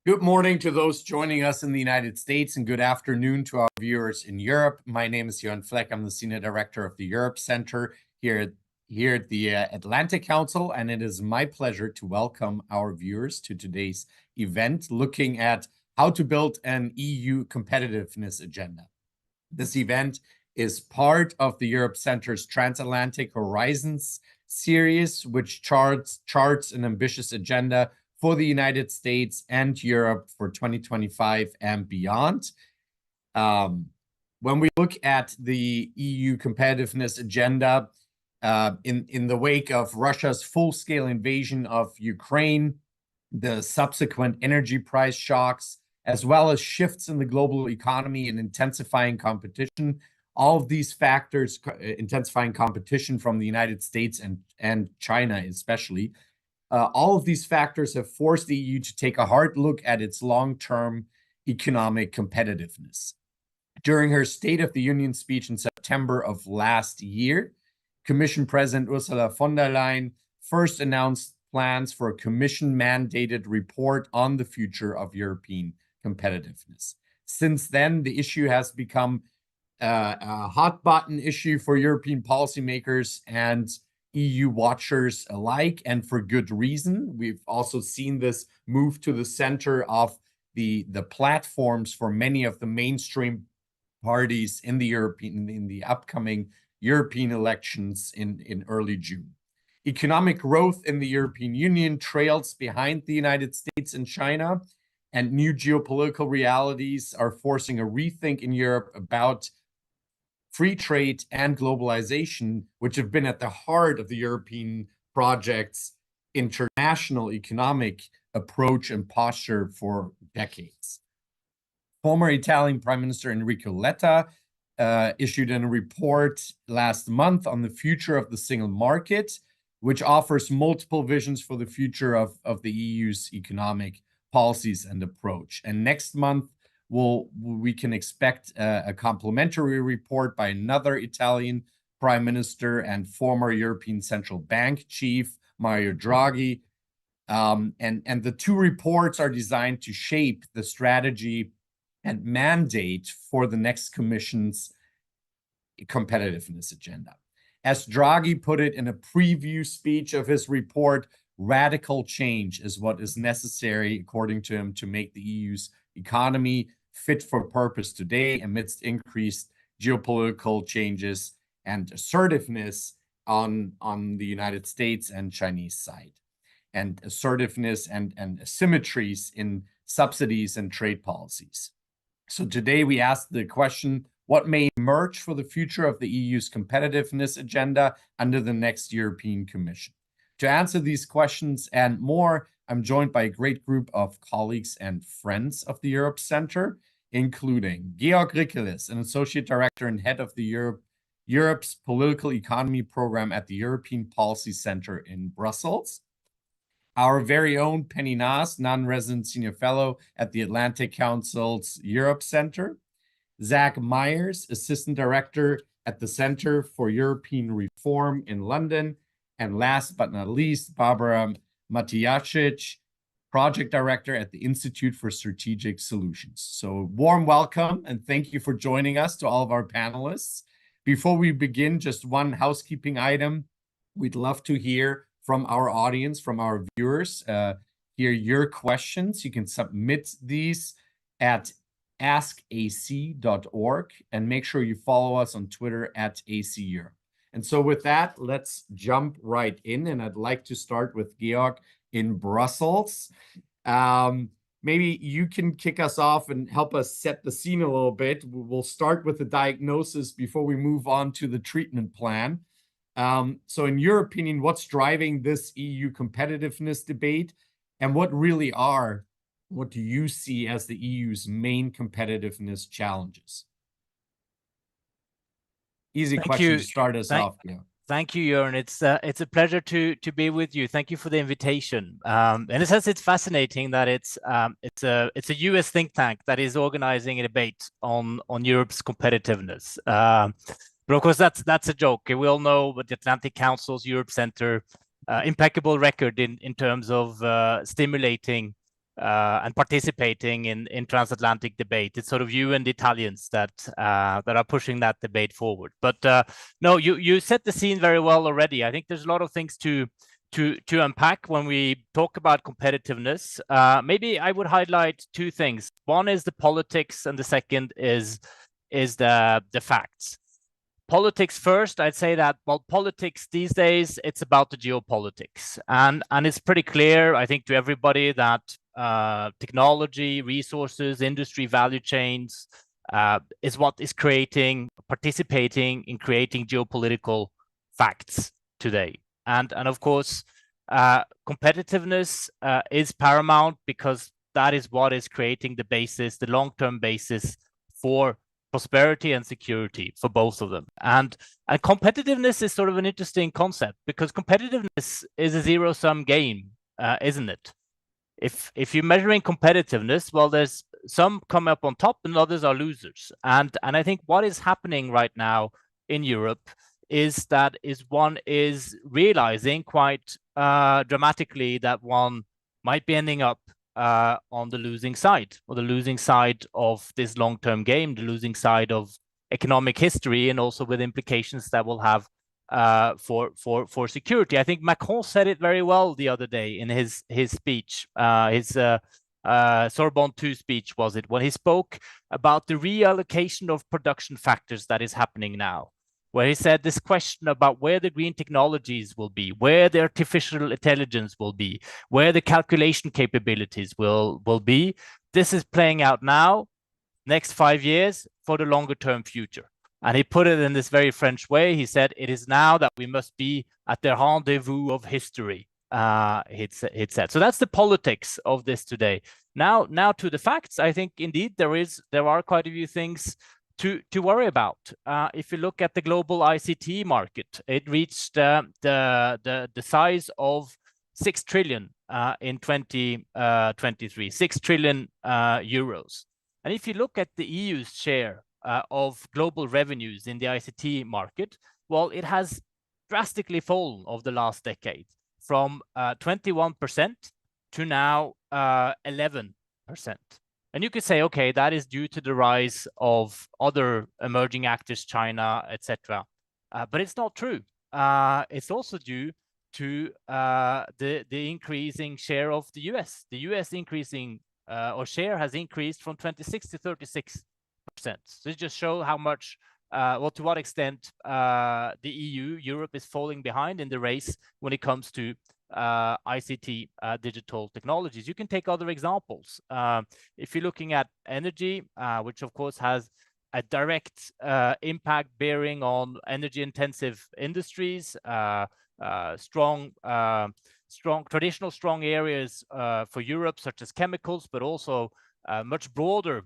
Good morning to those joining us in the United States, and good afternoon to our viewers in Europe. My name is Johan Fleck. I'm the Senior Director of the Europe Center here at the Atlantic Council, and it is my pleasure to welcome our viewers to today's event looking at how to build an EU competitiveness agenda. This event is part of the Europe Center's Transatlantic Horizons series, which charts an ambitious agenda for the United States and Europe for 2025 and beyond. When we look at the EU competitiveness agenda, in the wake of Russia's full-scale invasion of Ukraine, the subsequent energy price shocks, as well as shifts in the global economy and intensifying competition, all of these factors, intensifying competition from the United States and China especially, all of these factors have forced the EU to take a hard look at its long-term economic competitiveness. During her State of the Union speech in September of last year, Commission President Ursula von der Leyen first announced plans for a Commission-mandated report on the future of European competitiveness. Since then, the issue has become a hot-button issue for European policymakers and EU watchers alike, and for good reason. We've also seen this move to the center of the platforms for many of the mainstream parties in the upcoming European elections in early June. Economic growth in the European Union trails behind the United States and China, and new geopolitical realities are forcing a rethink in Europe about free trade and globalization, which have been at the heart of the European project's international economic approach and posture for decades. Former Italian Prime Minister Enrico Letta issued a report last month on the future of the single market, which offers multiple visions for the future of the EU's economic policies and approach. And next month, we can expect a complementary report by another Italian Prime Minister and former European Central Bank chief, Mario Draghi. And the two reports are designed to shape the strategy and mandate for the next Commission's competitiveness agenda. As Draghi put it in a preview speech of his report, radical change is what is necessary, according to him, to make the EU's economy fit for purpose today amidst increased geopolitical changes and assertiveness on the United States and Chinese side, and assertiveness and asymmetries in subsidies and trade policies. So today we ask the question, what may emerge for the future of the EU's competitiveness agenda under the next European Commission? To answer these questions and more, I'm joined by a great group of colleagues and friends of the Europe Center, including Georg Rickeles, an Associate Director and Head of the Europe's Political Economy Program at the European Policy Center in Brussels. Our very own Penny Naas, non-resident Senior Fellow at the Atlantic Council's Europe Center. Zach Myers, Assistant Director at the Center for European Reform in London. And last but not least, Barbara Matijacic, Project Director at the Institute for Strategic Solutions. So warm welcome and thank you for joining us to all of our panelists. Before we begin, just one housekeeping item. We'd love to hear from our audience, from our viewers, hear your questions. You can submit these at askac.org and make sure you follow us on Twitter at ACEurope. And so with that, let's jump right in. And I'd like to start with Georg in Brussels. Maybe you can kick us off and help us set the scene a little bit. We'll start with the diagnosis before we move on to the treatment plan. So in your opinion, what's driving this EU competitiveness debate? And what do you see as the EU's main competitiveness challenges? Easy question to start us off. Yeah. Thank you, Jörn. It's a pleasure to be with you. Thank you for the invitation. In a sense, it's fascinating that it's a US think tank that is organizing a debate on Europe's competitiveness. But of course, that's a joke. We all know what the Atlantic Council's Europe Center impeccable record in terms of stimulating and participating in transatlantic debate. It's sort of you and the Italians that are pushing that debate forward. But no, you set the scene very well already. I think there's a lot of things to unpack when we talk about competitiveness. Maybe I would highlight two things. One is the politics, and the second is the facts. Politics first, I'd say that, well, politics these days, it's about the geopolitics. And it's pretty clear, I think, to everybody that technology, resources, industry value chains is what is participating in creating geopolitical facts today. And of course, competitiveness is paramount, because that is what is creating the basis, the long-term basis for prosperity and security for both of them. And competitiveness is sort of an interesting concept, because competitiveness is a zero-sum game, isn't it? If you're measuring competitiveness, well, there's some come up on top and others are losers. And I think what is happening right now in Europe is that one is realizing quite dramatically that one might be ending up on the losing side, or the losing side of this long-term game, the losing side of economic history, and also with implications that will have for security. I think Macron said it very well the other day in his speech, his Sorbonne 2 speech, was it, when he spoke about the reallocation of production factors that is happening now, where he said this question about where the green technologies will be, where the artificial intelligence will be, where the calculation capabilities will be. This is playing out now, next 5 years, for the longer term future. And he put it in this very French way. He said, it is now that we must be at the rendezvous of history, he said. So that's the politics of this today. Now to the facts. I think indeed there are quite a few things to worry about. If you look at the global ICT market, it reached the size of 6 trillion in 2023, 6 trillion euros. And if you look at the EU's share of global revenues in the ICT market, well, it has drastically fallen over the last decade, from 21% to now 11%. And you could say, okay, that is due to the rise of other emerging actors, China, etc. But it's not true. It's also due to the increasing share of the US. The US increasing or share has increased from 26 to 36%. So it just shows how much, well, to what extent the EU, Europe, is falling behind in the race when it comes to ICT, digital technologies. You can take other examples. If you're looking at energy, which of course has a direct impact bearing on energy-intensive industries, strong traditional strong areas for Europe, such as chemicals, but also much broader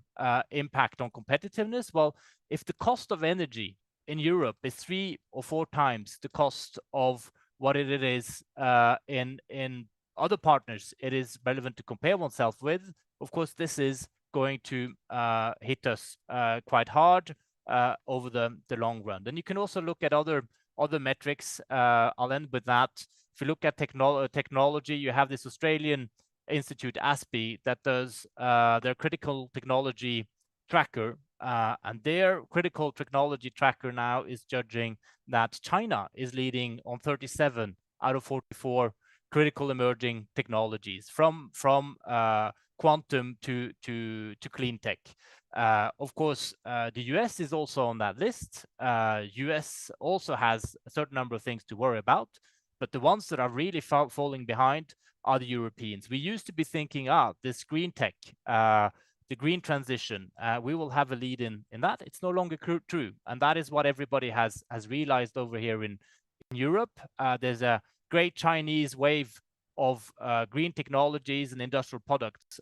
impact on competitiveness. Well, if the cost of energy in Europe is 3 or 4 times the cost of what it is in other partners it is relevant to compare oneself with, of course, this is going to hit us quite hard over the long run. Then you can also look at other metrics. I'll end with that. If you look at technology, you have this Australian institute, ASPI, that does their critical technology tracker, and their critical technology tracker now is judging that China is leading on 37 out of 44 critical emerging technologies, from quantum to clean tech. Of course, the US is also on that list. US also has a certain number of things to worry about, but the ones that are really falling behind are the Europeans. We used to be thinking, this green tech, the green transition, we will have a lead in that. It's no longer true, and that is what everybody has realized over here in Europe. There's a great Chinese wave of green technologies and industrial products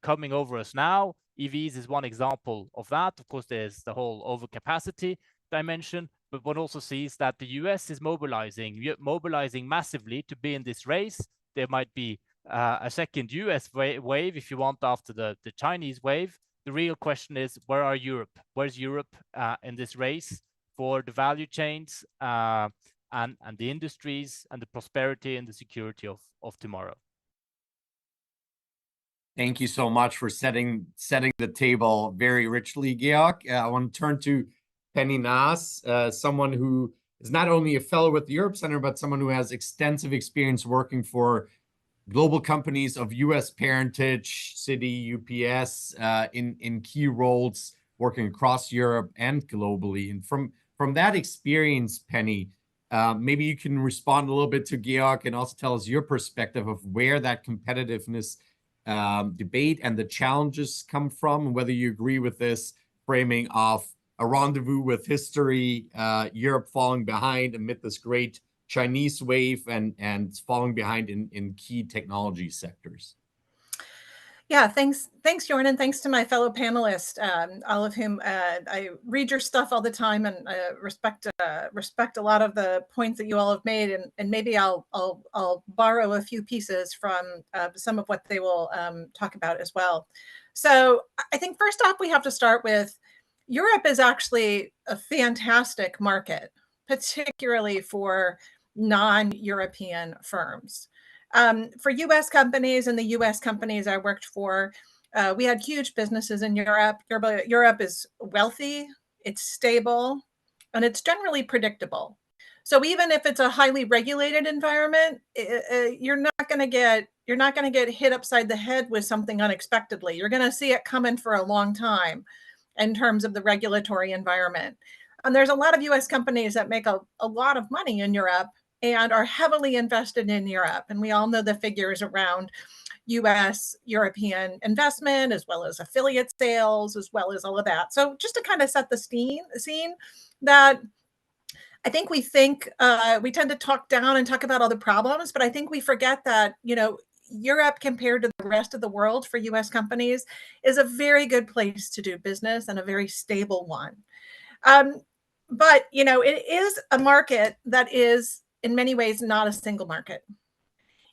coming over us now. EVs is one example of that. Of course, there's the whole overcapacity dimension, but one also sees that the US is mobilizing massively to be in this race. There might be a second US wave, if you want, after the Chinese wave. The real question is, where are Europe? Where's Europe in this race for the value chains and the industries and the prosperity and the security of tomorrow? Thank you so much for setting the table very richly, Georg. I want to turn to Penny Naas, someone who is not only a fellow with the Europe Center, but someone who has extensive experience working for global companies of U.S. parentage, Citi, UPS, in key roles, working across Europe and globally. And from that experience, Penny, maybe you can respond a little bit to Georg and also tell us your perspective of where that competitiveness debate and the challenges come from, and whether you agree with this framing of a rendezvous with history, Europe falling behind amid this great Chinese wave and falling behind in key technology sectors. Yeah, thanks, Jorn, and thanks to my fellow panelists, all of whom I read your stuff all the time and respect a lot of the points that you all have made, and maybe I'll borrow a few pieces from some of what they will talk about as well. So I think first off, we have to start with Europe is actually a fantastic market, particularly for non-European firms. For US companies and the US companies I worked for, we had huge businesses in Europe. Europe is wealthy, it's stable, and it's generally predictable. So even if it's a highly regulated environment, you're not going to get hit upside the head with something unexpectedly. You're going to see it coming for a long time in terms of the regulatory environment. And there's a lot of US companies that make a lot of money in Europe and are heavily invested in Europe. And we all know the figures around European investment, as well as affiliate sales, as well as all of that. So just to kind of set the scene that I think we tend to talk down and talk about all the problems, but I think we forget that, Europe compared to the rest of the world for US companies is a very good place to do business and a very stable one. But, it is a market that is in many ways not a single market.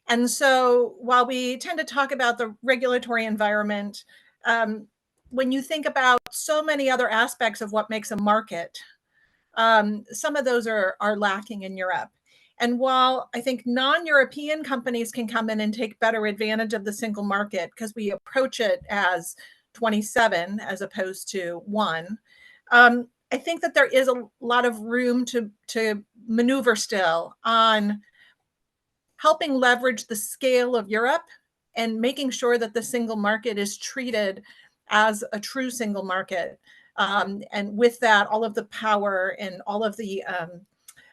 And so while we tend to talk about the regulatory environment, when you think about so many other aspects of what makes a market, some of those are lacking in Europe. And while I think non-European companies can come in and take better advantage of the single market because we approach it as 27 as opposed to one, I think that there is a lot of room to maneuver still on helping leverage the scale of Europe and making sure that the single market is treated as a true single market. And with that, all of the power and all of the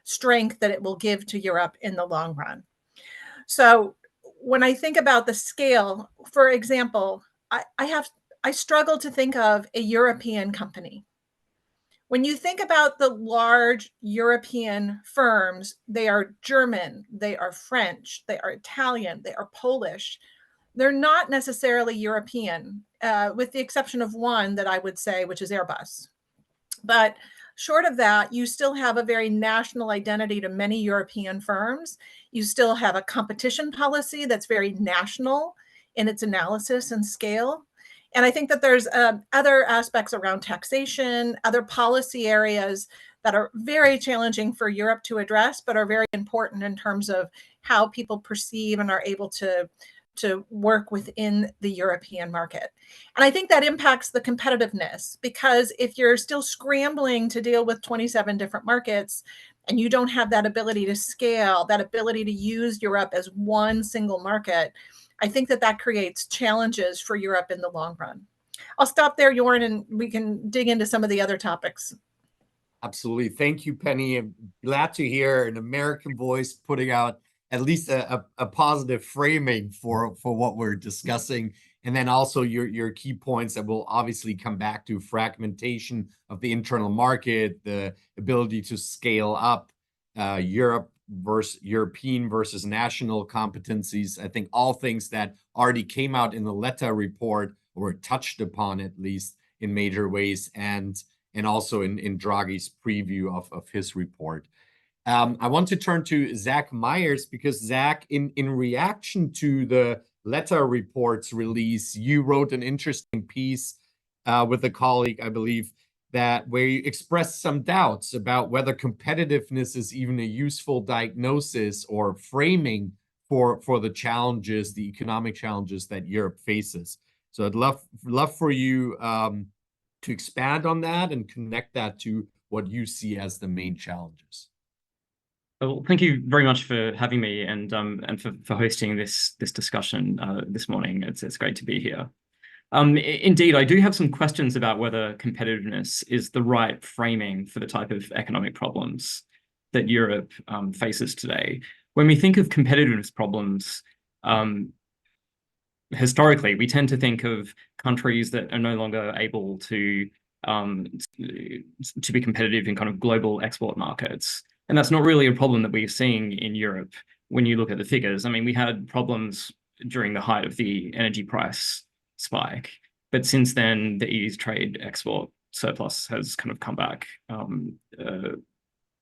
strength that it will give to Europe in the long run. So when I think about the scale, for example, I struggle to think of a European company. When you think about the large European firms, they are German, they are French, they are Italian, they are Polish. They're not necessarily European, with the exception of one that I would say, which is Airbus. But short of that, you still have a very national identity to many European firms. You still have a competition policy that's very national in its analysis and scale. And I think that there's other aspects around taxation, other policy areas that are very challenging for Europe to address, but are very important in terms of how people perceive and are able to work within the European market. And I think that impacts the competitiveness, because if you're still scrambling to deal with 27 different markets and you don't have that ability to scale, that ability to use Europe as one single market, I think that creates challenges for Europe in the long run. I'll stop there, Jorn, and we can dig into some of the other topics. Absolutely. Thank you, Penny. I'm glad to hear an American voice putting out at least a positive framing for what we're discussing. And then also your key points that we'll obviously come back to: fragmentation of the internal market, the ability to scale up, European versus national competencies. I think all things that already came out in the Letta report, or touched upon at least in major ways, and also in Draghi's preview of his report. I want to turn to Zach Myers, because Zach, in reaction to the Letta report's release, you wrote an interesting piece with a colleague, I believe, where you expressed some doubts about whether competitiveness is even a useful diagnosis or framing for the challenges, the economic challenges that Europe faces. So I'd love for you to expand on that and connect that to what you see as the main challenges. Well, thank you very much for having me and for hosting this discussion this morning. It's great to be here. Indeed, I do have some questions about whether competitiveness is the right framing for the type of economic problems that Europe faces today. When we think of competitiveness problems, historically, we tend to think of countries that are no longer able to be competitive in kind of global export markets. And that's not really a problem that we're seeing in Europe when you look at the figures. I mean, we had problems during the height of the energy price spike, but since then, the EU's trade export surplus has kind of come back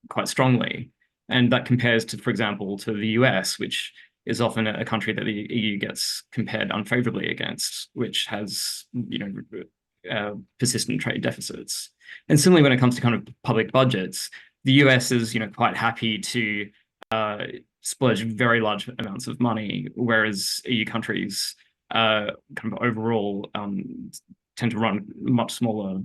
quite strongly. And that compares to, for example, to the US, which is often a country that the EU gets compared unfavorably against, which has, persistent trade deficits. And similarly, when it comes to kind of public budgets, the US is, quite happy to splurge very large amounts of money, whereas EU countries kind of overall tend to run much smaller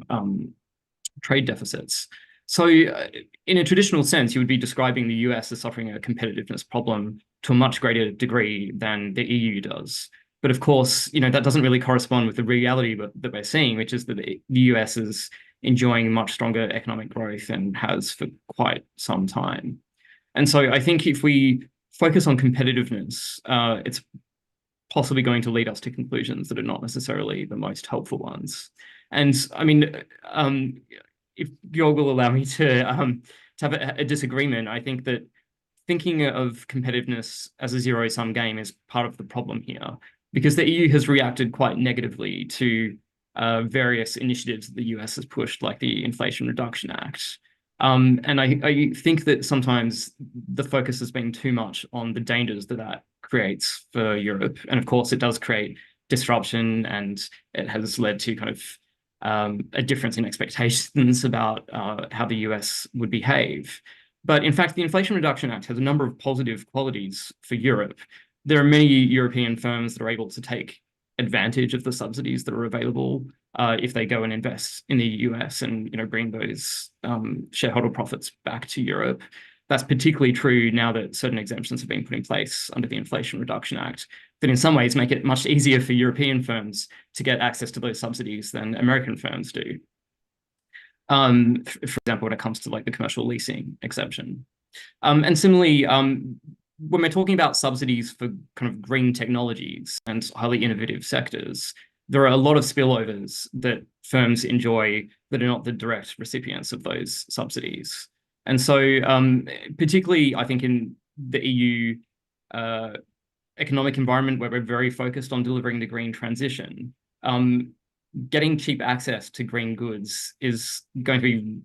trade deficits. So in a traditional sense, you would be describing the US as suffering a competitiveness problem to a much greater degree than the EU does. But of course, that doesn't really correspond with the reality that we're seeing, which is that the US is enjoying much stronger economic growth and has for quite some time. And so I think if we focus on competitiveness, it's possibly going to lead us to conclusions that are not necessarily the most helpful ones. And I mean, if Georg will allow me to have a disagreement, I think that thinking of competitiveness as a zero-sum game is part of the problem here, because the EU has reacted quite negatively to various initiatives that the US has pushed, like the Inflation Reduction Act. And I think that sometimes the focus has been too much on the dangers that creates for Europe. And of course, it does create disruption, and it has led to kind of a difference in expectations about how the US would behave. But in fact, the Inflation Reduction Act has a number of positive qualities for Europe. There are many European firms that are able to take advantage of the subsidies that are available if they go and invest in the US and bring those shareholder profits back to Europe. That's particularly true now that certain exemptions have been put in place under the Inflation Reduction Act that in some ways make it much easier for European firms to get access to those subsidies than American firms do. For example, when it comes to like the commercial leasing exemption. And similarly, when we're talking about subsidies for kind of green technologies and highly innovative sectors, there are a lot of spillovers that firms enjoy that are not the direct recipients of those subsidies. And so particularly, I think in the EU economic environment where we're very focused on delivering the green transition, getting cheap access to green goods is going to be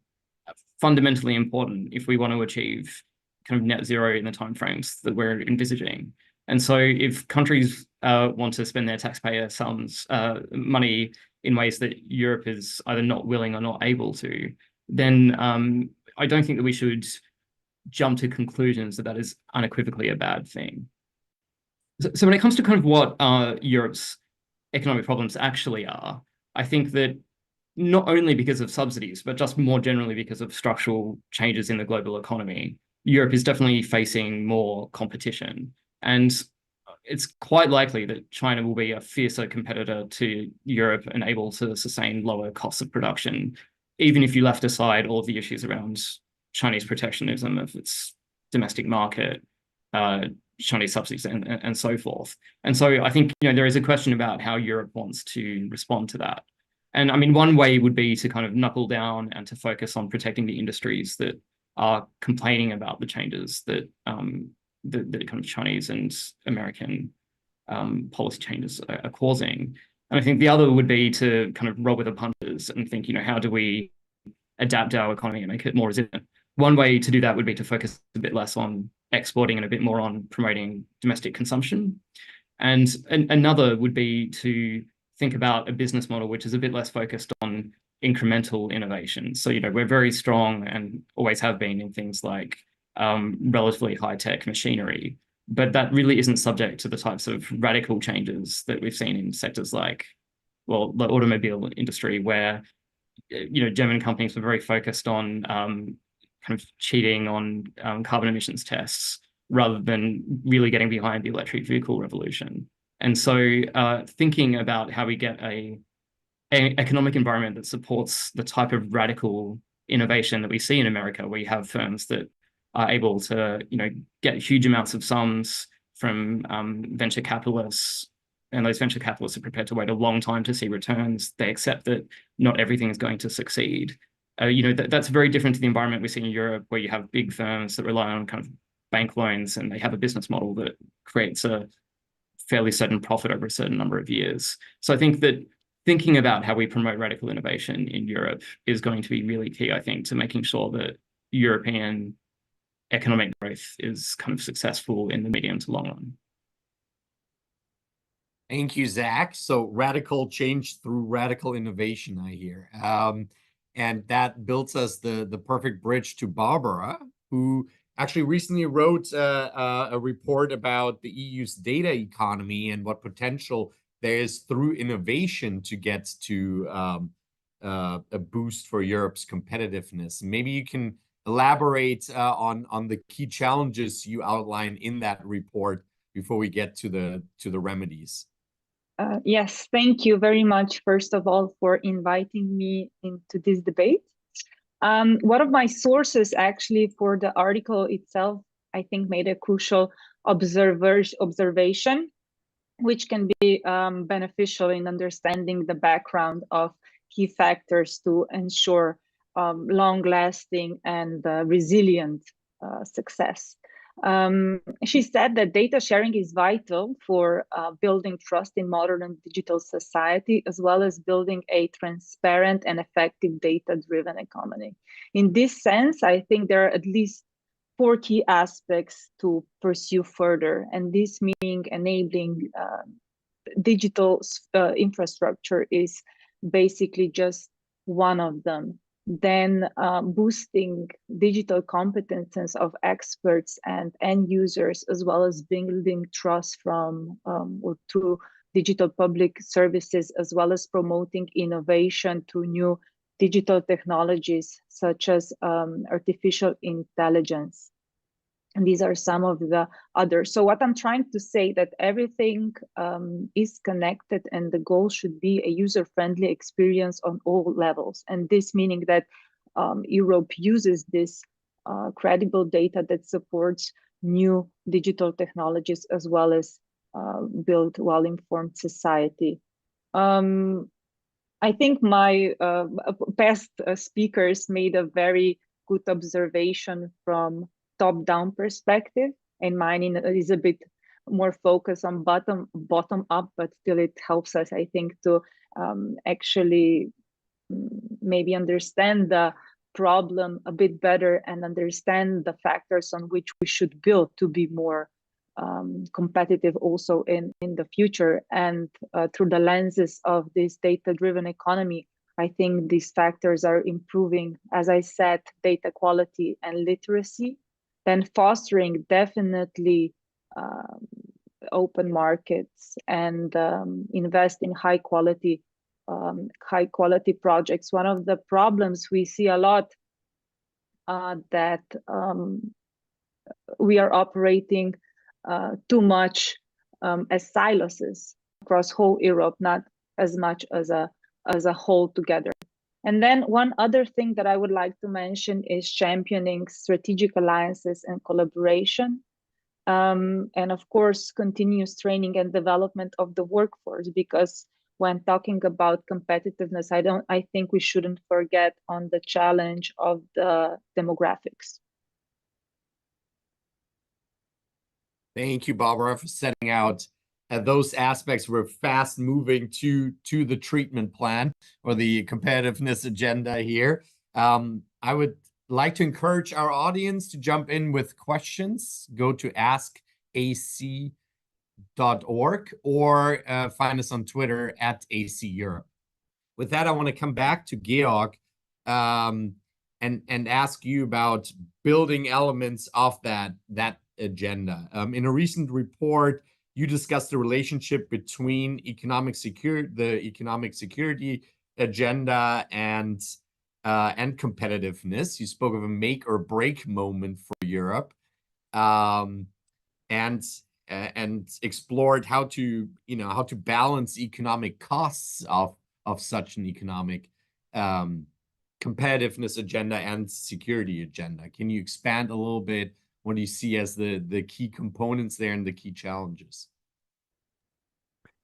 fundamentally important if we want to achieve kind of net zero in the timeframes that we're envisaging. And so if countries want to spend their taxpayer sums, money in ways that Europe is either not willing or not able to, then I don't think that we should jump to conclusions that is unequivocally a bad thing. So when it comes to kind of what Europe's economic problems actually are, I think that not only because of subsidies, but just more generally because of structural changes in the global economy, Europe is definitely facing more competition. And it's quite likely that China will be a fiercer competitor to Europe and able to sustain lower costs of production, even if you left aside all of the issues around Chinese protectionism of its domestic market, Chinese subsidies, and so forth. And so I think there is a question about how Europe wants to respond to that. And I mean, one way would be to kind of knuckle down and to focus on protecting the industries that are complaining about the changes that the kind of Chinese and American policy changes are causing. And I think the other would be to kind of roll with the punches and think, how do we adapt our economy and make it more resilient? One way to do that would be to focus a bit less on exporting and a bit more on promoting domestic consumption. And another would be to think about a business model which is a bit less focused on incremental innovation. So, we're very strong and always have been in things like relatively high-tech machinery. but that really isn't subject to the types of radical changes that we've seen in sectors like, well, the automobile industry, where German companies were very focused on kind of cheating on carbon emissions tests rather than really getting behind the electric vehicle revolution. And so thinking about how we get an economic environment that supports the type of radical innovation that we see in America, where you have firms that are able to get huge amounts of sums from venture capitalists, and those venture capitalists are prepared to wait a long time to see returns. They accept that not everything is going to succeed. That's very different to the environment we see in Europe, where you have big firms that rely on kind of bank loans, and they have a business model that creates a fairly certain profit over a certain number of years. So I think that thinking about how we promote radical innovation in Europe is going to be really key, I think, to making sure that European economic growth is kind of successful in the medium to long run. Thank you, Zach. So radical change through radical innovation, I hear. And that builds us the perfect bridge to Barbara, who actually recently wrote a report about the EU's data economy and what potential there is through innovation to get to a boost for Europe's competitiveness. Maybe you can elaborate on the key challenges you outline in that report before we get to the remedies. Yes, thank you very much, first of all, for inviting me into this debate. One of my sources actually for the article itself, I think, made a crucial observation, which can be beneficial in understanding the background of key factors to ensure long-lasting and resilient success. She said that data sharing is vital for building trust in modern and digital society, as well as building a transparent and effective data-driven economy. In this sense, I think there are at least 4 key aspects to pursue further, and this meaning enabling digital infrastructure is basically just one of them. Then boosting digital competences of experts and end users, as well as building trust from or through digital public services, as well as promoting innovation through new digital technologies such as artificial intelligence. And these are some of the others. So what I'm trying to say that everything is connected, and the goal should be a user-friendly experience on all levels. And this meaning that Europe uses this credible data that supports new digital technologies, as well as build well-informed society. I think my past speakers made a very good observation from top-down perspective, and mine is a bit more focused on bottom up, but still it helps us, I think, to actually maybe understand the problem a bit better and understand the factors on which we should build to be more competitive also in the future. And through the lenses of this data-driven economy, I think these factors are improving, as I said, data quality and literacy, then fostering definitely open markets and invest in high quality projects. One of the problems we see a lot that we are operating too much as silos across whole Europe, not as much as a whole together. And then one other thing that I would like to mention is championing strategic alliances and collaboration. And of course, continuous training and development of the workforce, because when talking about competitiveness, I think we shouldn't forget on the challenge of the demographics. Thank you, Barbara, for setting out those aspects. We're fast moving to the treatment plan or the competitiveness agenda here. I would like to encourage our audience to jump in with questions. Go to askac.org or find us on Twitter @ACEurope. With that, I want to come back to Georg and ask you about building elements of that agenda. In a recent report, you discussed the relationship between the economic security agenda and competitiveness. You spoke of a make or break moment for Europe, and explored how to balance economic costs of such an economic competitiveness agenda and security agenda. Can you expand a little bit what do you see as the key components there and the key challenges?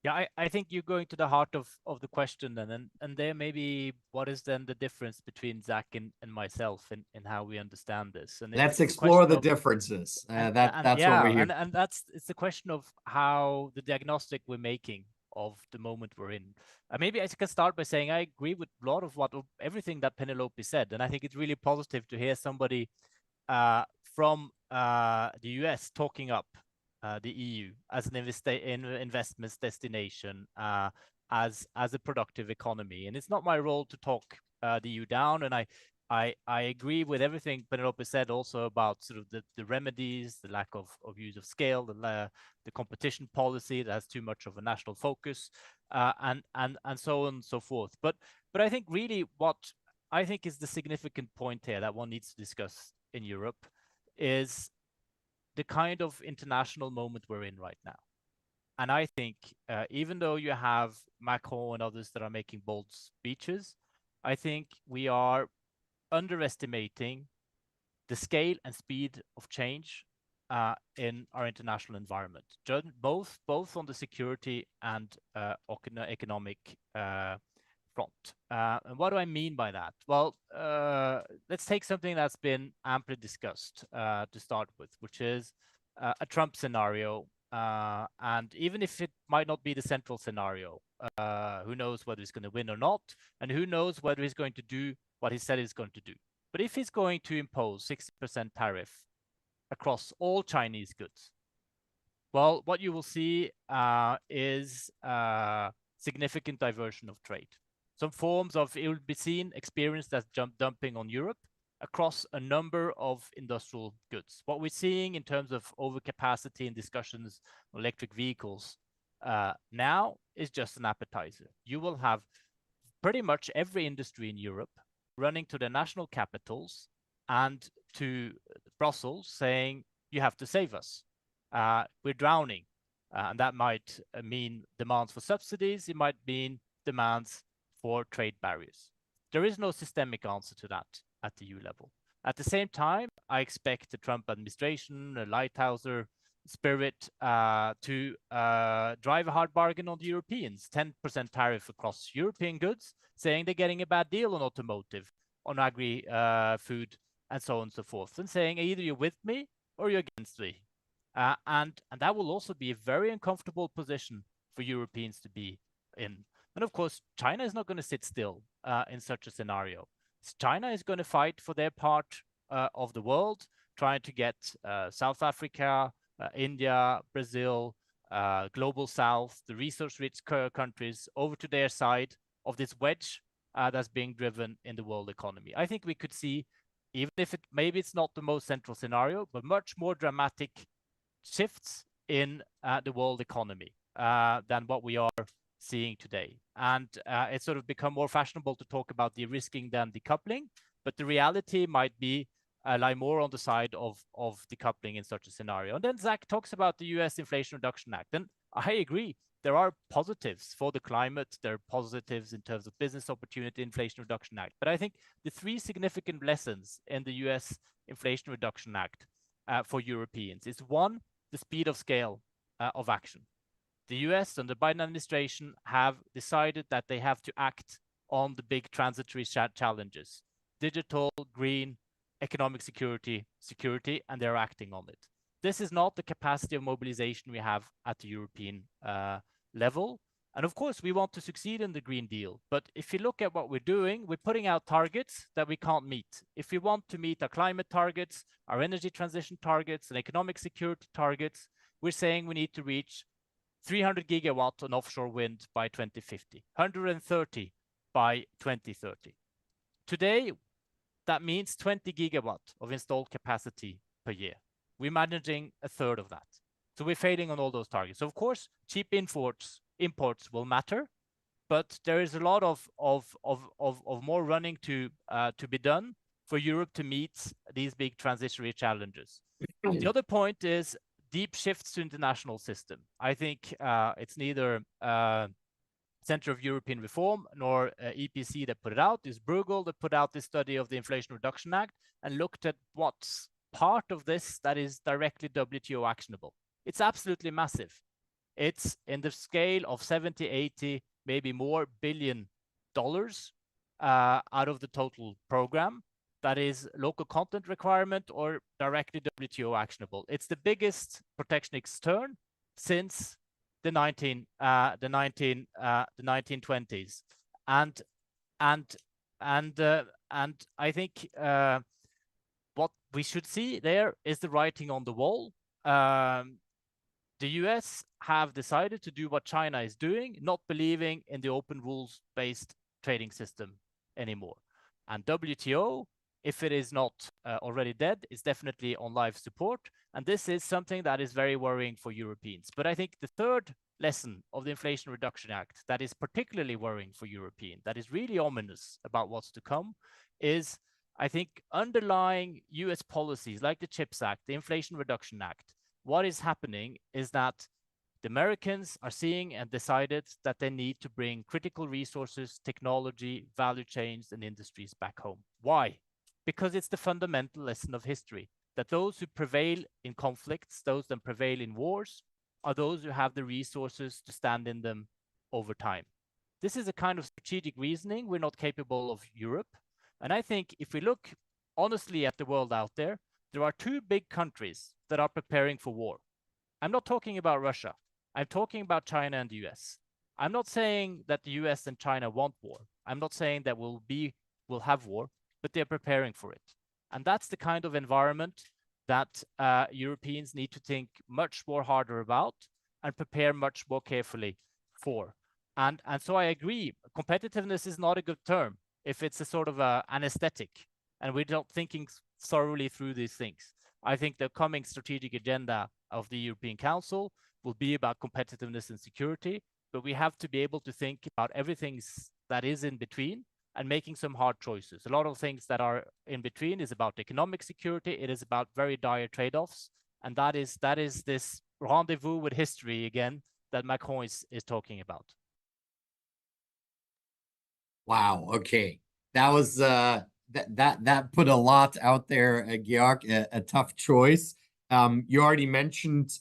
Yeah, I think you're going to the heart of the question then, and there maybe what is then the difference between Zach and myself in how we understand this. And let's explore the differences. That's what we're here. And it's the question of how the diagnostic we're making of the moment we're in. Maybe I can start by saying I agree with a lot of everything that Penelope said, and I think it's really positive to hear somebody from the US talking up the EU as an investment destination, as a productive economy. And it's not my role to talk the EU down. And I agree with everything Penelope said also about sort of the remedies, the lack of use of scale, the competition policy that has too much of a national focus, and so on and so forth. But I think really what I think is the significant point here that one needs to discuss in Europe is the kind of international moment we're in right now. And I think even though you have Macron and others that are making bold speeches, I think we are underestimating the scale and speed of change in our international environment, both on the security and economic front. And what do I mean by that? Well, let's take something that's been amply discussed to start with, which is a Trump scenario. And even if it might not be the central scenario, who knows whether he's going to win or not, and who knows whether he's going to do what he said he's going to do. But if he's going to impose 60% tariff across all Chinese goods, well, what you will see is significant diversion of trade. Some forms of, it will be seen, experienced as dumping on Europe across a number of industrial goods. What we're seeing in terms of overcapacity in discussions on electric vehicles now is just an appetizer. You will have pretty much every industry in Europe running to the national capitals and to Brussels saying, you have to save us. We're drowning. And that might mean demands for subsidies. It might mean demands for trade barriers. There is no systemic answer to that at the EU level. At the same time, I expect the Trump administration, a Lighthouser spirit, to drive a hard bargain on the Europeans, 10% tariff across European goods, saying they're getting a bad deal on automotive, on agri, food, and so on and so forth, and saying either you're with me or you're against me. And that will also be a very uncomfortable position for Europeans to be in. And of course, China is not going to sit still in such a scenario. China is going to fight for their part of the world, trying to get South Africa, India, Brazil, Global South, the resource-rich countries over to their side of this wedge that's being driven in the world economy. I think we could see, even if maybe it's not the most central scenario, but much more dramatic shifts in the world economy than what we are seeing today. And it's sort of become more fashionable to talk about de-risking than decoupling, but the reality might be lie more on the side of decoupling in such a scenario. And then Zach talks about the US Inflation Reduction Act, and I agree. There are positives for the climate. There are positives in terms of business opportunity, Inflation Reduction Act. But I think the three significant lessons in the US Inflation Reduction Act for Europeans is one, the speed of scale of action. The US and the Biden administration have decided that they have to act on the big transitory challenges, digital, green, economic security, and they're acting on it. This is not the capacity of mobilization we have at the European level. And of course, we want to succeed in the Green Deal. But if you look at what we're doing, we're putting out targets that we can't meet. If we want to meet our climate targets, our energy transition targets, and economic security targets, we're saying we need to reach 300 gigawatt on offshore wind by 2050, 130 by 2030. Today, that means 20 gigawatt of installed capacity per year. We're managing a third of that. So we're failing on all those targets. So of course, cheap imports will matter, but there is a lot of more running to be done for Europe to meet these big transitionary challenges. The other point is deep shifts to international system. I think it's neither Center of European Reform nor EPC that put it out. It's Bruegel that put out this study of the Inflation Reduction Act and looked at what's part of this that is directly WTO actionable. It's absolutely massive. It's in the scale of 70, 80, maybe more $billion out of the total program that is local content requirement or directly WTO actionable. It's the biggest protectionist turn since the 1920s, and I think what we should see there is the writing on the wall. The US have decided to do what China is doing, not believing in the open rules-based trading system anymore. And WTO, if it is not already dead, is definitely on life support. And this is something that is very worrying for Europeans. But I think the third lesson of the Inflation Reduction Act that is particularly worrying for Europeans, that is really ominous about what's to come, is I think underlying US policies like the CHIPS Act, the Inflation Reduction Act. What is happening is that the Americans are seeing and decided that they need to bring critical resources, technology, value chains, and industries back home. Why? Because it's the fundamental lesson of history, that those who prevail in conflicts, those that prevail in wars, are those who have the resources to stand in them over time. This is a kind of strategic reasoning we're not capable of Europe. And I think if we look honestly at the world out there, there are two big countries that are preparing for war. I'm not talking about Russia. I'm talking about China and the US. I'm not saying that the US and China want war. I'm not saying that we'll have war, but they're preparing for it. And that's the kind of environment that Europeans need to think much more harder about and prepare much more carefully for. And so I agree, competitiveness is not a good term if it's a sort of anesthetic and we're not thinking thoroughly through these things. I think the coming strategic agenda of the European Council will be about competitiveness and security, but we have to be able to think about everything that is in between and making some hard choices. A lot of things that are in between is about economic security. It is about very dire trade-offs. And that is this rendezvous with history again that Macron is talking about. Wow. Okay. That was that put a lot out there, Georg, a tough choice. You already mentioned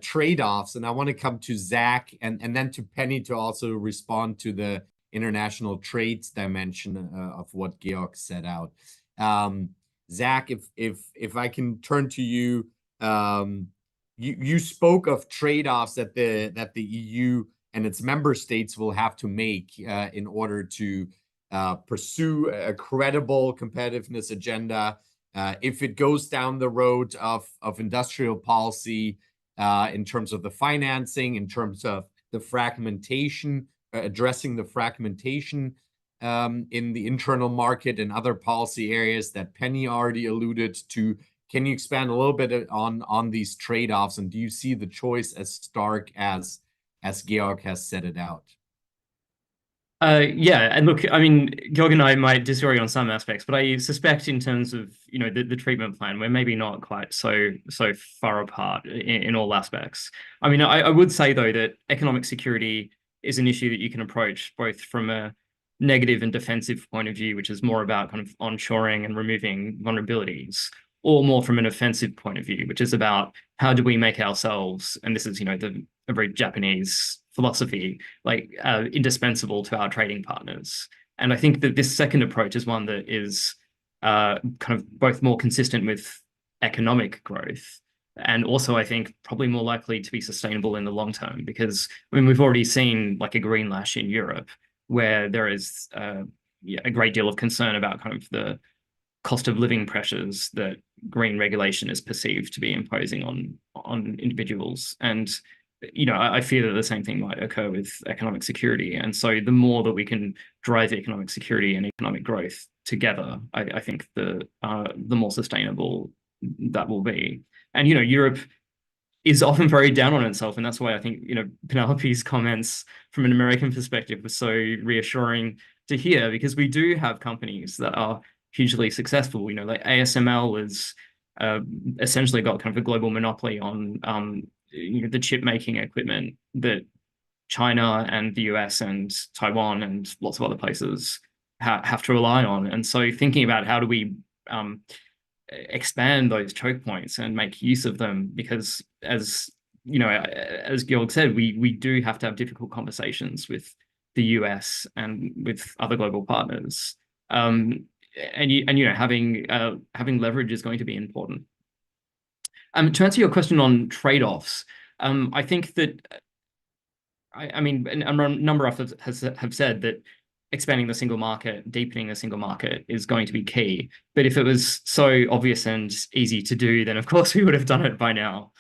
trade-offs, and I want to come to Zach and then to Penny to also respond to the international trades dimension of what Georg set out. Zach, if I can turn to you, you spoke of trade-offs that the EU and its member states will have to make in order to pursue a credible competitiveness agenda. If it goes down the road of industrial policy in terms of the financing, in terms of the fragmentation, addressing the fragmentation in the internal market and other policy areas that Penny already alluded to. Can you expand a little bit on these trade-offs, and do you see the choice as stark as Georg has set it out? Yeah, and look, I mean, Georg and I might disagree on some aspects, but I suspect in terms of, you know, the treatment plan, we're maybe not quite so far apart in all aspects. I mean, I would say, though, that economic security is an issue that you can approach both from a negative and defensive point of view, which is more about kind of onshoring and removing vulnerabilities, or more from an offensive point of view, which is about how do we make ourselves, and this is, you know, a very Japanese philosophy, like indispensable to our trading partners. And I think that this second approach is one that is kind of both more consistent with economic growth and also, I think, probably more likely to be sustainable in the long term, because I mean, we've already seen like a green lash in Europe where there is a great deal of concern about kind of the cost of living pressures that green regulation is perceived to be imposing on individuals. And you know, I fear that the same thing might occur with economic security. And so the more that we can drive economic security and economic growth together, I think the more sustainable that will be. And, Europe is often very down on itself. And that's why I think, Penelope's comments from an American perspective were so reassuring to hear, because we do have companies that are hugely successful. Like ASML is essentially got kind of a global monopoly on the chip making equipment that China and the US and Taiwan and lots of other places have to rely on. And so thinking about how do we expand those choke points and make use of them, because as Georg said, we do have to have difficult conversations with the US and with other global partners. And having leverage is going to be important. To answer your question on trade-offs, I think that a number of us have said that expanding the single market, deepening the single market is going to be key. But if it was so obvious and easy to do, then of course we would have done it by now.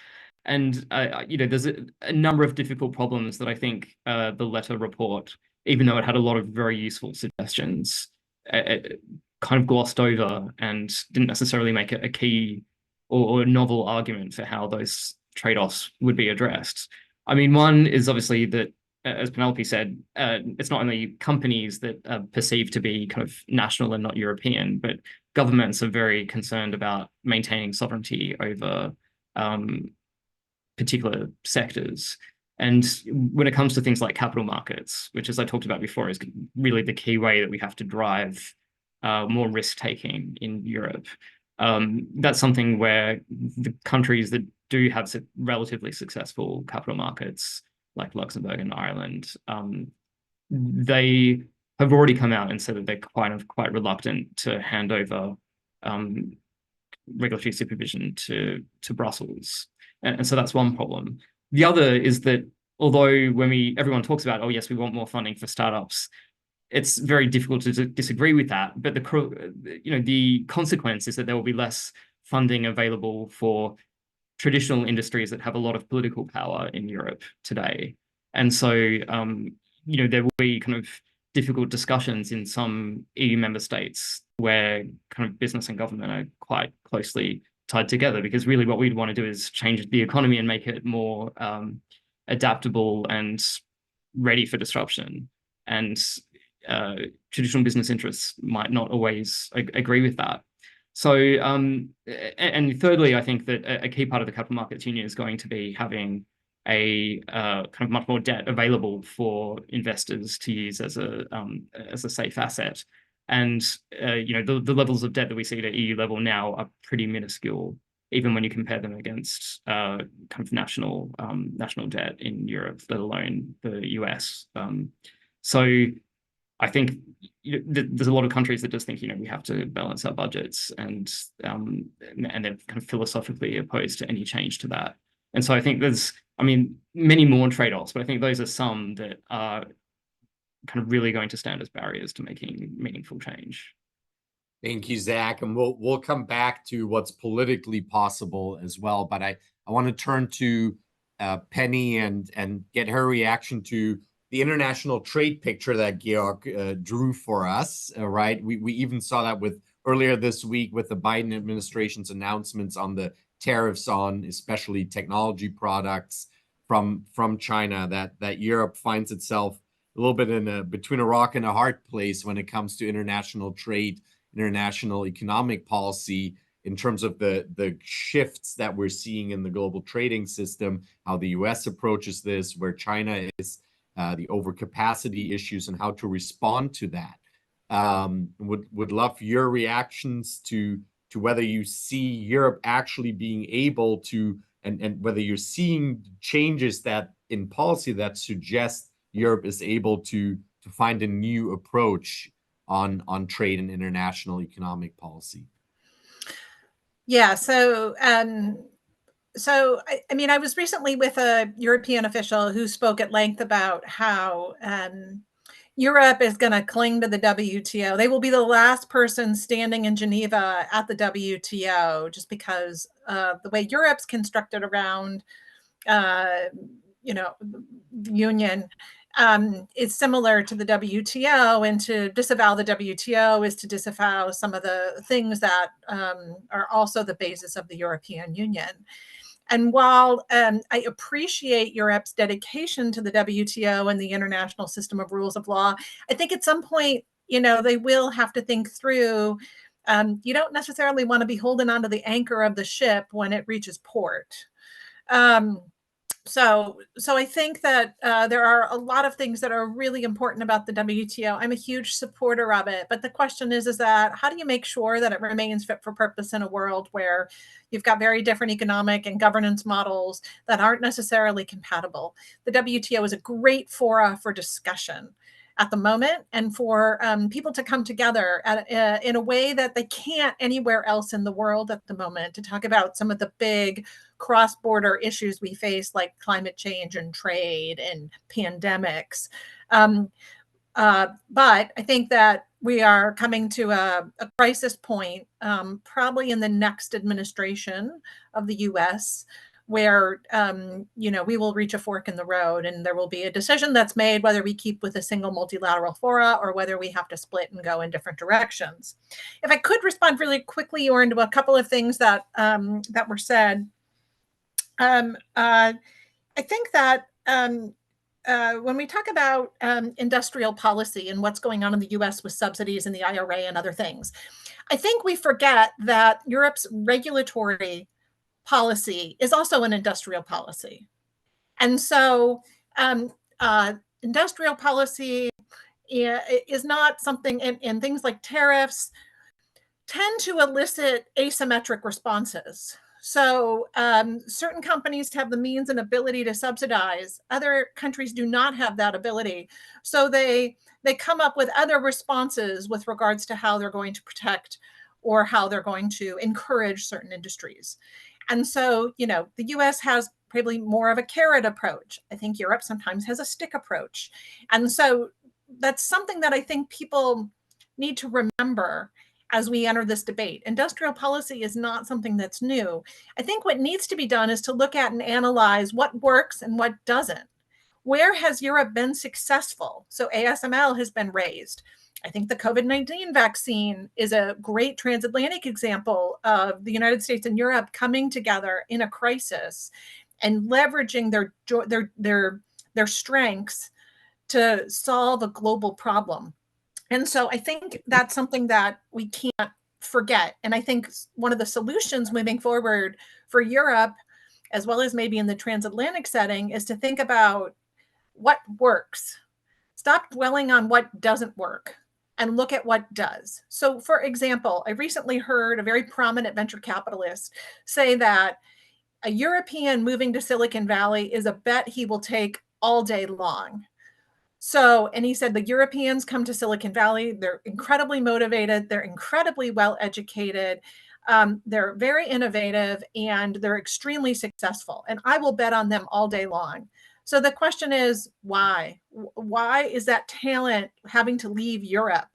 And there's a number of difficult problems that I think the letter report, even though it had a lot of very useful suggestions, it kind of glossed over and didn't necessarily make it a key or a novel argument for how those trade-offs would be addressed. One is obviously that, as Penelope said, it's not only companies that are perceived to be kind of national and not European, but governments are very concerned about maintaining sovereignty over particular sectors. And when it comes to things like capital markets, which, as I talked about before, is really the key way that we have to drive more risk-taking in Europe, that's something where the countries that do have relatively successful capital markets, like Luxembourg and Ireland, they have already come out and said that they're quite reluctant to hand over regulatory supervision to Brussels. And so that's one problem. The other is that although everyone talks about, oh yes, we want more funding for startups, it's very difficult to disagree with that. But the consequence is that there will be less funding available for traditional industries that have a lot of political power in Europe today. And so, there will be kind of difficult discussions in some EU member states where kind of business and government are quite closely tied together, because really what we'd want to do is change the economy and make it more adaptable and ready for disruption. And traditional business interests might not always agree with that. So, and thirdly, I think that a key part of the Capital Markets Union is going to be having a kind of much more debt available for investors to use as a safe asset. And the levels of debt that we see at EU level now are pretty minuscule, even when you compare them against kind of national debt in Europe, let alone the US. So I think there's a lot of countries that just think we have to balance our budgets, and they're kind of philosophically opposed to any change to that. And so I think there's many more trade-offs, but I think those are some that are kind of really going to stand as barriers to making meaningful change. Thank you, Zach. And we'll come back to what's politically possible as well. But I want to turn to Penny and get her reaction to the international trade picture that Georg drew for us. Right, we even saw that earlier this week with the Biden administration's announcements on the tariffs on especially technology products from China. That Europe finds itself a little bit between a rock and a hard place when it comes to international trade, international economic policy, in terms of the shifts that we're seeing in the global trading system, how the US approaches this, where China is, the overcapacity issues, and how to respond to that. Would love your reactions to whether you see Europe actually being able to, and whether you're seeing changes that in policy that suggest Europe is able to find a new approach on trade and international economic policy. Yeah, so I was recently with a European official who spoke at length about how Europe is going to cling to the WTO. They will be the last person standing in Geneva at the WTO, just because the way Europe's constructed around, the union. is similar to the WTO, and to disavow the WTO is to disavow some of the things that are also the basis of the European Union. And while I appreciate Europe's dedication to the WTO and the international system of rules of law, I think at some point, they will have to think through, you don't necessarily want to be holding onto the anchor of the ship when it reaches port. So I think that there are a lot of things that are really important about the WTO. I'm a huge supporter of it, but the question is that how do you make sure that it remains fit for purpose in a world where you've got very different economic and governance models that aren't necessarily compatible? The WTO is a great fora for discussion at the moment, and for people to come together in a way that they can't anywhere else in the world at the moment, to talk about some of the big cross-border issues we face, like climate change and trade and pandemics. But I think that we are coming to a crisis point, probably in the next administration of the US, where we will reach a fork in the road, and there will be a decision that's made whether we keep with a single multilateral fora or whether we have to split and go in different directions. If I could respond really quickly, or into a couple of things that that were said, I think that when we talk about industrial policy and what's going on in the US with subsidies and the IRA and other things, I think we forget that Europe's regulatory policy is also an industrial policy. And so industrial policy is not something, and things like tariffs tend to elicit asymmetric responses. So certain companies have the means and ability to subsidize. Other countries do not have that ability. So they come up with other responses with regards to how they're going to protect or how they're going to encourage certain industries. And so, the US has probably more of a carrot approach. I think Europe sometimes has a stick approach. And so that's something that I think people need to remember as we enter this debate. Industrial policy is not something that's new. I think what needs to be done is to look at and analyze what works and what doesn't. Where has Europe been successful? So ASML has been raised. I think the COVID-19 vaccine is a great transatlantic example of the United States and Europe coming together in a crisis and leveraging their strengths to solve a global problem. And so I think that's something that we can't forget. And I think one of the solutions moving forward for Europe, as well as maybe in the transatlantic setting, is to think about what works. Stop dwelling on what doesn't work and look at what does. So for example, I recently heard a very prominent venture capitalist say that a European moving to Silicon Valley is a bet he will take all day long. So, and he said the Europeans come to Silicon Valley, they're incredibly motivated, they're incredibly well educated, they're very innovative, and they're extremely successful. And I will bet on them all day long. So the question is, why? Why is that talent having to leave Europe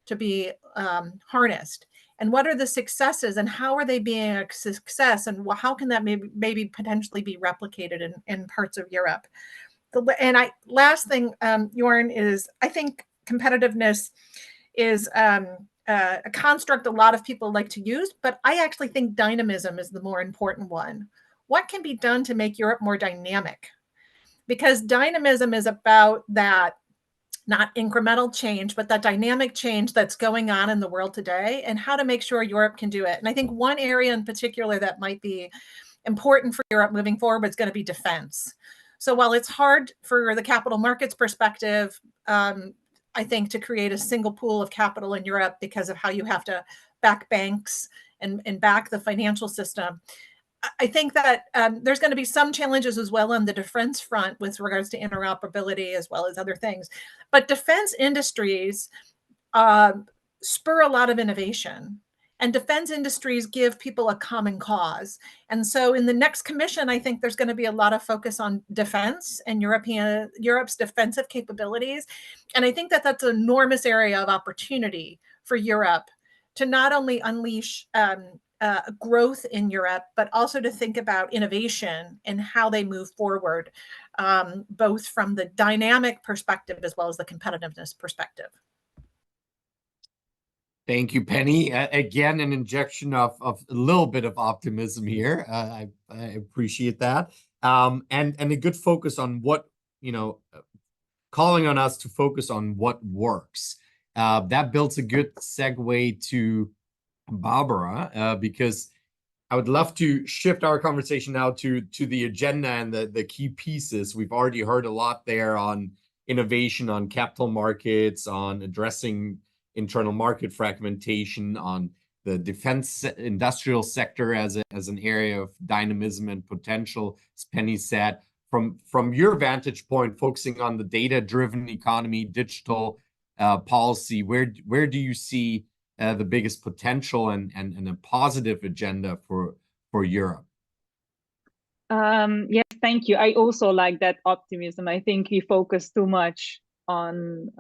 to be harnessed? And what are the successes, and how are they being a success? And how can that maybe potentially be replicated in parts of Europe? Last thing, Jorn, is I think competitiveness is a construct a lot of people like to use, but I actually think dynamism is the more important one. What can be done to make Europe more dynamic? Because dynamism is about that, not incremental change, but that dynamic change that's going on in the world today, and how to make sure Europe can do it. And I think one area in particular that might be important for Europe moving forward is going to be defense. So while it's hard for the capital markets perspective, I think, to create a single pool of capital in Europe because of how you have to back banks and back the financial system, I think that there's going to be some challenges as well on the defense front with regards to interoperability as well as other things. But defense industries spur a lot of innovation, and defense industries give people a common cause. And so in the next commission, I think there's going to be a lot of focus on defense and Europe's defensive capabilities. And I think that that's an enormous area of opportunity for Europe to not only unleash growth in Europe, but also to think about innovation and how they move forward both from the dynamic perspective as well as the competitiveness perspective. Thank you, Penny. Again, an injection of a little bit of optimism here. I appreciate that. And a good focus on what, calling on us to focus on what works. That builds a good segue to Barbara, because I would love to shift our conversation now to the agenda and the key pieces. We've already heard a lot there on innovation, on capital markets, on addressing internal market fragmentation, on the defense industrial sector as an area of dynamism and potential, as Penny said. From your vantage point, focusing on the data-driven economy, digital policy, where do you see the biggest potential and a positive agenda for Europe? Yes, thank you. I also like that optimism. I think we focus too much on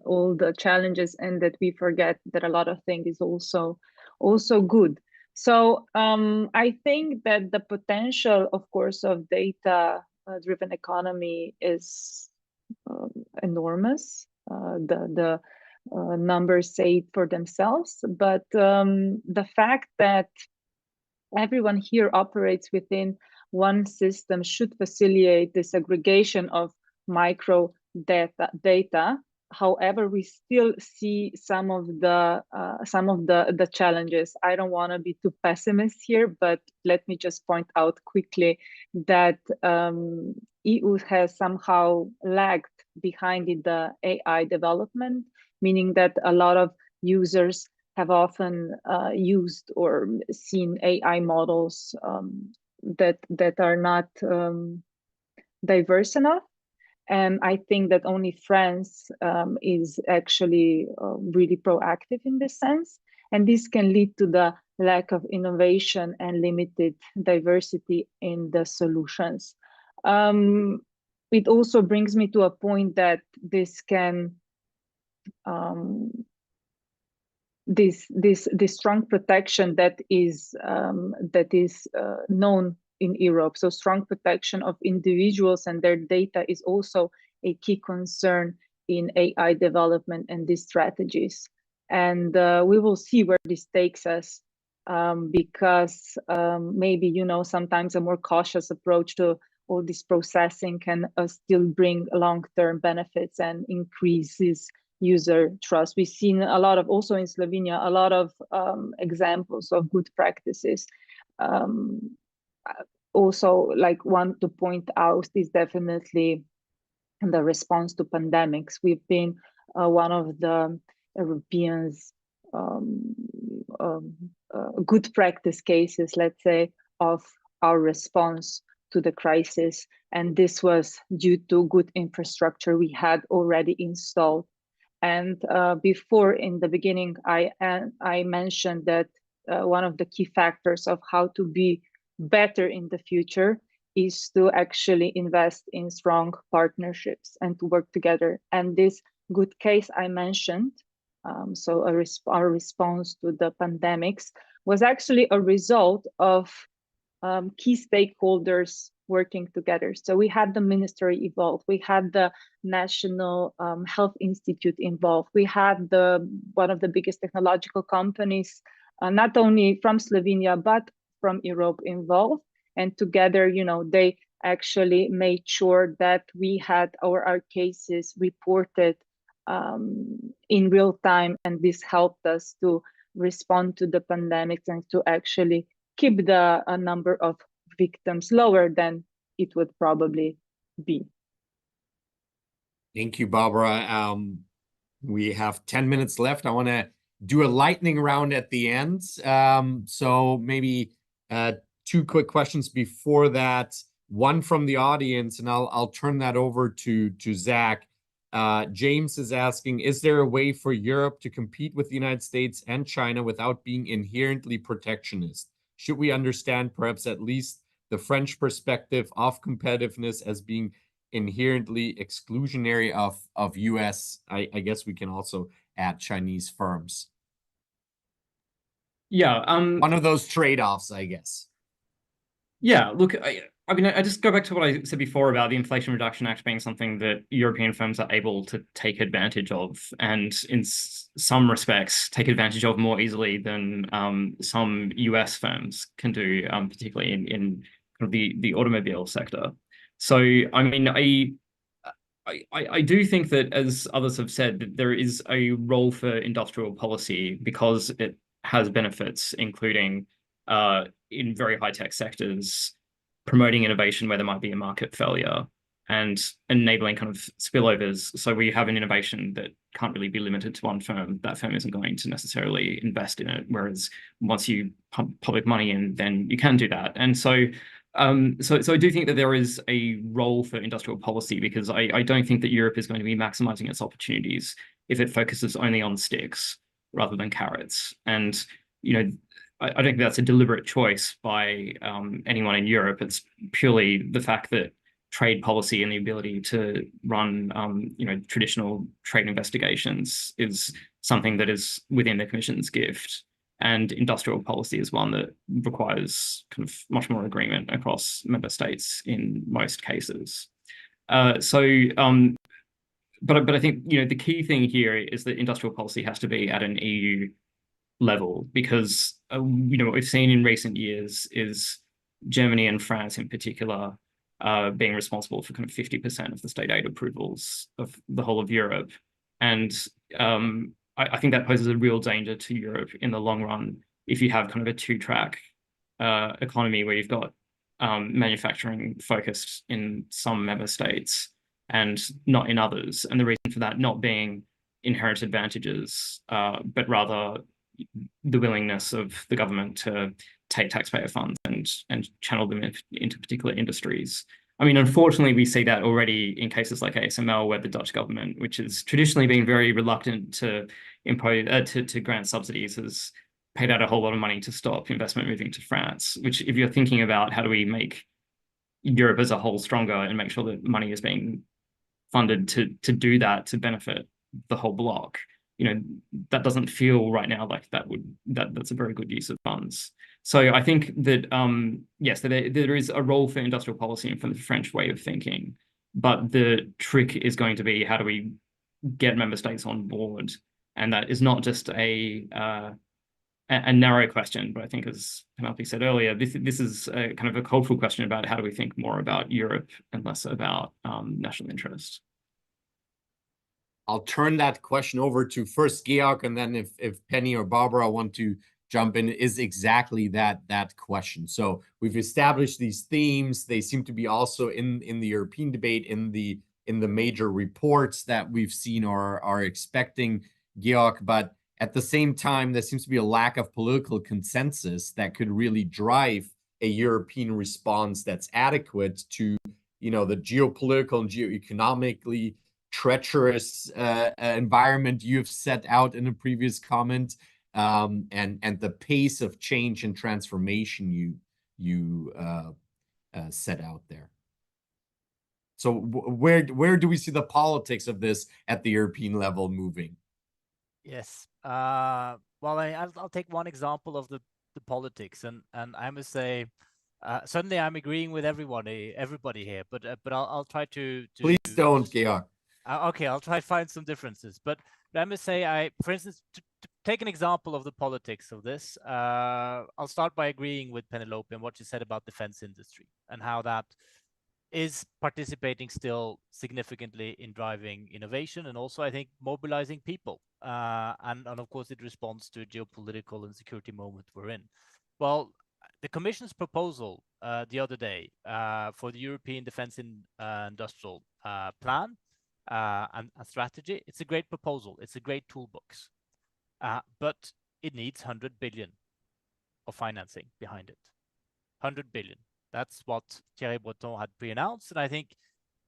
all the challenges, and that we forget that a lot of things is also good. So I think that the potential, of course, of data-driven economy is enormous. The numbers say it for themselves, but the fact that everyone here operates within one system should facilitate this aggregation of micro data. However, we still see some of the challenges. I don't want to be too pessimist here, but let me just point out quickly that EU has somehow lagged behind in the AI development, meaning that a lot of users have often used or seen AI models that are not diverse enough. And I think that only France is actually really proactive in this sense. And this can lead to the lack of innovation and limited diversity in the solutions. It also brings me to a point that this can this strong protection that is known in Europe. So strong protection of individuals and their data is also a key concern in AI development and these strategies. And we will see where this takes us, because maybe, sometimes a more cautious approach to all this processing can still bring long-term benefits and increases user trust. We've seen a lot of, also in Slovenia, a lot of examples of good practices. Also, like, one to point out is definitely the response to pandemics. We've been one of the Europeans' good practice cases, let's say, of our response to the crisis. And this was due to good infrastructure we had already installed. And before, in the beginning, I mentioned that one of the key factors of how to be better in the future is to actually invest in strong partnerships and to work together. And this good case I mentioned, so our response to the pandemics, was actually a result of key stakeholders working together. So we had the ministry involved, we had the National Health Institute involved, we had one of the biggest technological companies, not only from Slovenia, but from Europe involved. And together, they actually made sure that we had our cases reported in real time. And this helped us to respond to the pandemics and to actually keep the number of victims lower than it would probably be. Thank you, Barbara. We have 10 minutes left. I want to do a lightning round at the end. So maybe two quick questions before that. One from the audience, and I'll turn that over to Zach. James is asking, is there a way for Europe to compete with the United States and China without being inherently protectionist? Should we understand perhaps at least the French perspective of competitiveness as being inherently exclusionary of US? I guess we can also add Chinese firms. Yeah. One of those trade-offs, I guess. Yeah, look, I mean, I just go back to what I said before about the Inflation Reduction Act being something that European firms are able to take advantage of, and in some respects take advantage of more easily than some US firms can do, particularly in kind of the automobile sector. So, I mean, I do think that, as others have said, that there is a role for industrial policy because it has benefits, including in very high-tech sectors, promoting innovation where there might be a market failure and enabling kind of spillovers. So we have an innovation that can't really be limited to one firm. That firm isn't going to necessarily invest in it. Whereas once you pump public money in, then you can do that. And so I do think that there is a role for industrial policy, because I don't think that Europe is going to be maximizing its opportunities if it focuses only on sticks rather than carrots. And, you know, I don't think that's a deliberate choice by anyone in Europe. It's purely the fact that trade policy and the ability to run, you know, traditional trade investigations is something that is within the Commission's gift. And industrial policy is one that requires kind of much more agreement across member states in most cases. But I think, you know, the key thing here is that industrial policy has to be at an EU level, because you know, what we've seen in recent years is Germany and France in particular being responsible for kind of 50% of the state aid approvals of the whole of Europe. And I think that poses a real danger to Europe in the long run if you have kind of a two-track economy where you've got manufacturing focused in some member states and not in others. And the reason for that not being inherent advantages, but rather the willingness of the government to take taxpayer funds and channel them into particular industries. I mean, unfortunately, we see that already in cases like ASML, where the Dutch government, which has traditionally been very reluctant to impose to grant subsidies, has paid out a whole lot of money to stop investment moving to France. Which, if you're thinking about how do we make Europe as a whole stronger and make sure that money is being funded to do that, to benefit the whole bloc, you know, that doesn't feel right now like that's a very good use of funds. So I think that yes, there is a role for industrial policy and for the French way of thinking, but the trick is going to be, how do we get member states on board? And that is not just a narrow question, but I think, as Penelope said earlier, this is a kind of a cultural question about how do we think more about Europe and less about national interest. I'll turn that question over to first Georg, and then if Penny or Barbara want to jump in, is exactly that question. So we've established these themes. They seem to be also in the European debate, in the major reports that we've seen or are expecting, Georg. But at the same time, there seems to be a lack of political consensus that could really drive a European response that's adequate to, you know, the geopolitical and geoeconomically treacherous environment you've set out in a previous comment, and the pace of change and transformation you set out there. So where do we see the politics of this at the European level moving? Yes. Well, I'll take one example of the politics, and I must say, certainly I'm agreeing with everybody here, but I'll try to Please don't, Georg. Okay, I'll try to find some differences. But I must say, for instance, to take an example of the politics of this, I'll start by agreeing with Penelope and what she said about defense industry and how that is participating still significantly in driving innovation, and also, I think, mobilizing people. And of course, it responds to a geopolitical and security moment we're in. Well, the Commission's proposal the other day for the European Defense Industrial Plan and a strategy, it's a great proposal. It's a great toolbox, but it needs 100 billion of financing behind it. 100 billion. That's what Thierry Breton had pre-announced, and I think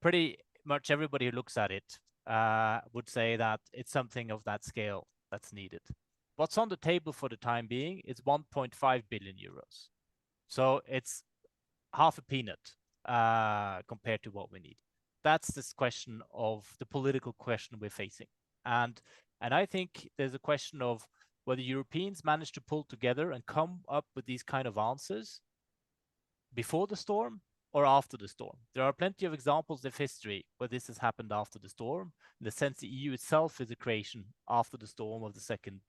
pretty much everybody who looks at it would say that it's something of that scale that's needed. What's on the table for the time being is 1.5 billion euros. So it's half a peanut compared to what we need. That's this question of the political question we're facing. And I think there's a question of whether Europeans manage to pull together and come up with these kind of answers before the storm, or after the storm. There are plenty of examples of history where this has happened after the storm. In the sense, the EU itself is a creation after the storm of the Second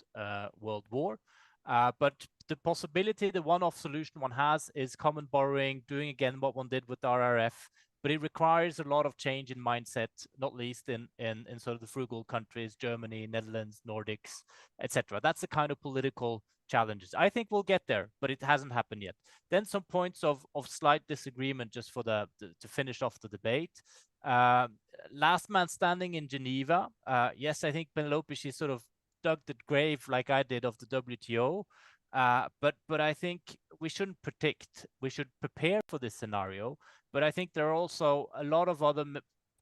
World War. But the possibility, the one-off solution one has is common borrowing, doing again what one did with RRF, but it requires a lot of change in mindset, not least in sort of the frugal countries, Germany, Netherlands, Nordics, etc. That's the kind of political challenges. I think we'll get there, but it hasn't happened yet. Then some points of slight disagreement just for to finish off the debate. Last man standing in Geneva. Yes, I think Penelope, she sort of dug the grave like I did of the WTO. But I think we shouldn't predict. We should prepare for this scenario. But I think there are also a lot of other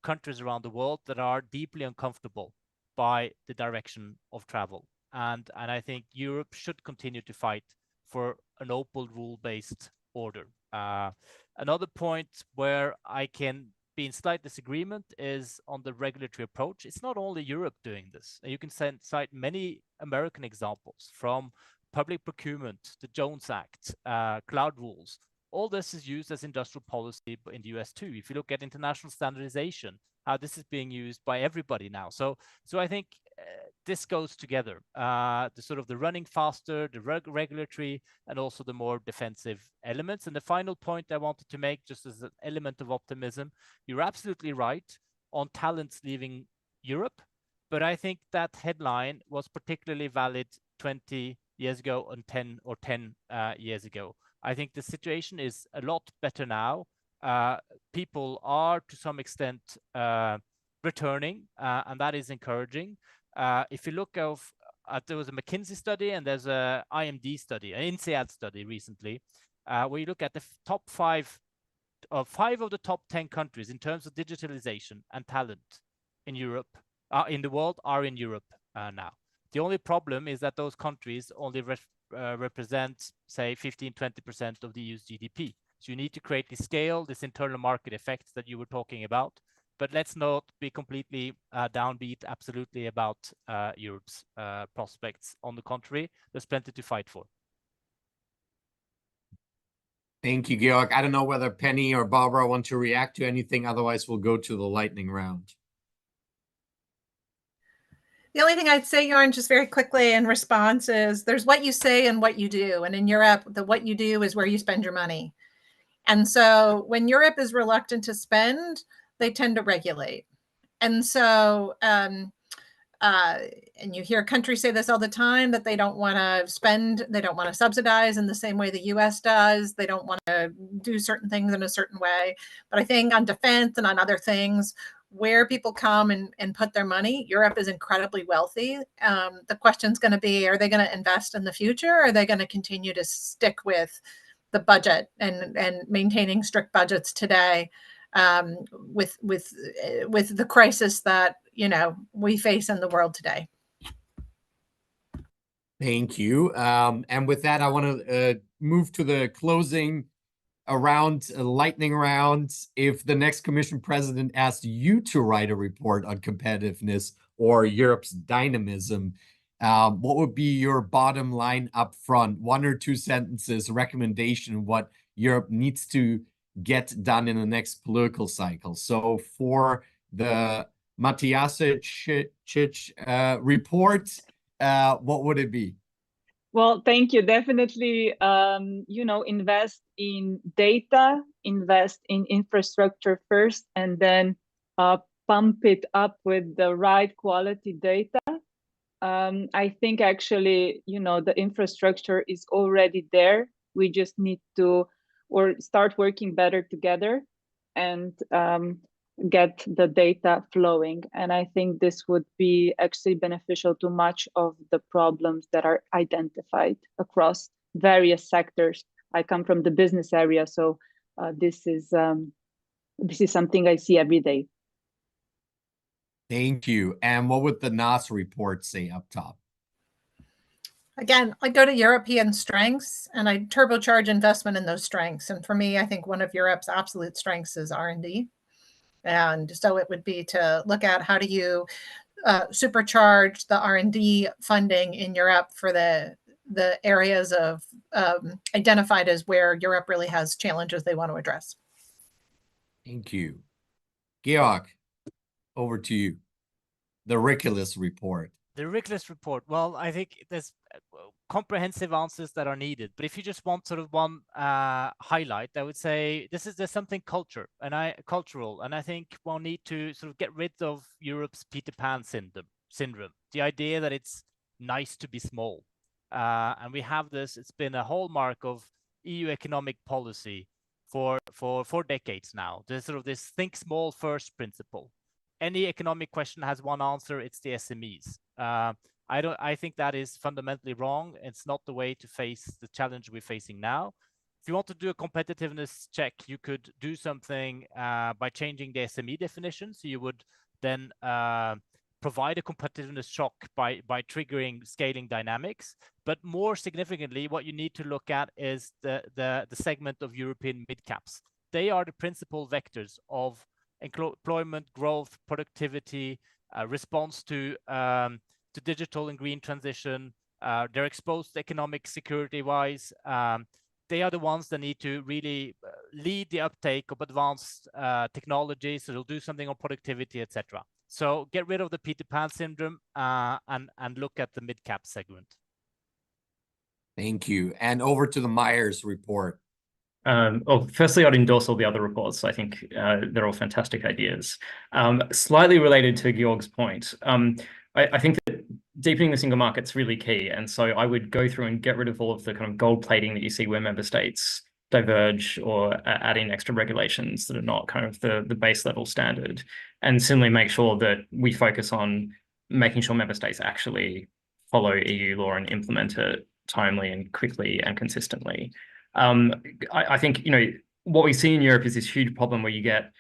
countries around the world that are deeply uncomfortable by the direction of travel. And I think Europe should continue to fight for an open rule-based order. Another point where I can be in slight disagreement is on the regulatory approach. It's not only Europe doing this. You can cite many American examples, from public procurement, the Jones Act, cloud rules. All this is used as industrial policy in the US too. If you look at international standardization, how this is being used by everybody now. So I think this goes together. The sort of the running faster, the regulatory, and also the more defensive elements. And the final point I wanted to make, just as an element of optimism, you're absolutely right on talents leaving Europe. But I think that headline was particularly valid 20 years ago and 10 years ago. I think the situation is a lot better now. People are to some extent returning, and that is encouraging. If you look there was a McKinsey study and there's a IMD study, an INSEAD study recently, where you look at the top five of the top 10 countries in terms of digitalization and talent in Europe, in the world, are in Europe now. The only problem is that those countries only represent, say, 15-20% of the EU's GDP. So you need to create the scale, this internal market effect that you were talking about. But let's not be completely downbeat absolutely about Europe's prospects. On the contrary, there's plenty to fight for. Thank you, Georg. I don't know whether Penny or Barbara want to react to anything. Otherwise, we'll go to the lightning round. The only thing I'd say, Jorn, just very quickly in response is there's what you say and what you do. And in Europe, what you do is where you spend your money. And so when Europe is reluctant to spend, they tend to regulate. And so, and you hear countries say this all the time, that they don't want to spend, they don't want to subsidize in the same way the US does. They don't want to do certain things in a certain way. But I think on defense and on other things, where people come and put their money, Europe is incredibly wealthy. The question's going to be, are they going to invest in the future? Or are they going to continue to stick with the budget and maintaining strict budgets today with the crisis that, you know, we face in the world today? Thank you. And with that, I want to move to the closing around lightning round. If the next Commission President asked you to write a report on competitiveness or Europe's dynamism, what would be your bottom line up front? 1 or 2 sentences, recommendation, what Europe needs to get done in the next political cycle. So for the Matthiasic report, what would it be? Well, thank you. Definitely, you know, invest in data, invest in infrastructure first, and then pump it up with the right quality data. I think actually, you know, the infrastructure is already there. We just need to start working better together and get the data flowing. And I think this would be actually beneficial to much of the problems that are identified across various sectors. I come from the business area, so this is something I see every day. Thank you. And what would the NAS report say up top? Again, I go to European strengths and I turbocharge investment in those strengths. And for me, I think one of Europe's absolute strengths is R&D. And so it would be to look at how do you supercharge the R&D funding in Europe for the areas of identified as where Europe really has challenges they want to address. Thank you. Georg, over to you. The Ridiculous report. The Ridiculous report. Well, I think there's comprehensive answers that are needed. But if you just want sort of one highlight, I would say there's something cultural, and I think we'll need to sort of get rid of Europe's Peter Pan syndrome. The idea that it's nice to be small, and we have this. It's been a hallmark of EU economic policy for 4 decades now. There's sort of this think small first principle. Any economic question has one answer. It's the SMEs. I think that is fundamentally wrong. It's not the way to face the challenge we're facing now. If you want to do a competitiveness check, you could do something by changing the SME definition. So you would then provide a competitiveness shock by triggering scaling dynamics. But more significantly, what you need to look at is the segment of European mid-caps. They are the principal vectors of employment, growth, productivity, response to digital and green transition. They're exposed economic security-wise. They are the ones that need to really lead the uptake of advanced technology. So they'll do something on productivity, etc. So get rid of the Peter Pan syndrome and look at the mid-cap segment. Thank you. And over to the Myers report. Well, firstly, I'd endorse all the other reports. I think they're all fantastic ideas. Slightly related to Georg's point, I think that deepening the single market's really key. And so I would go through and get rid of all of the kind of gold plating that you see where member states diverge or add in extra regulations that are not kind of the base level standard, and simply make sure that we focus on making sure member states actually follow EU law and implement it timely and quickly and consistently. I think, you know, what we see in Europe is this huge problem where you get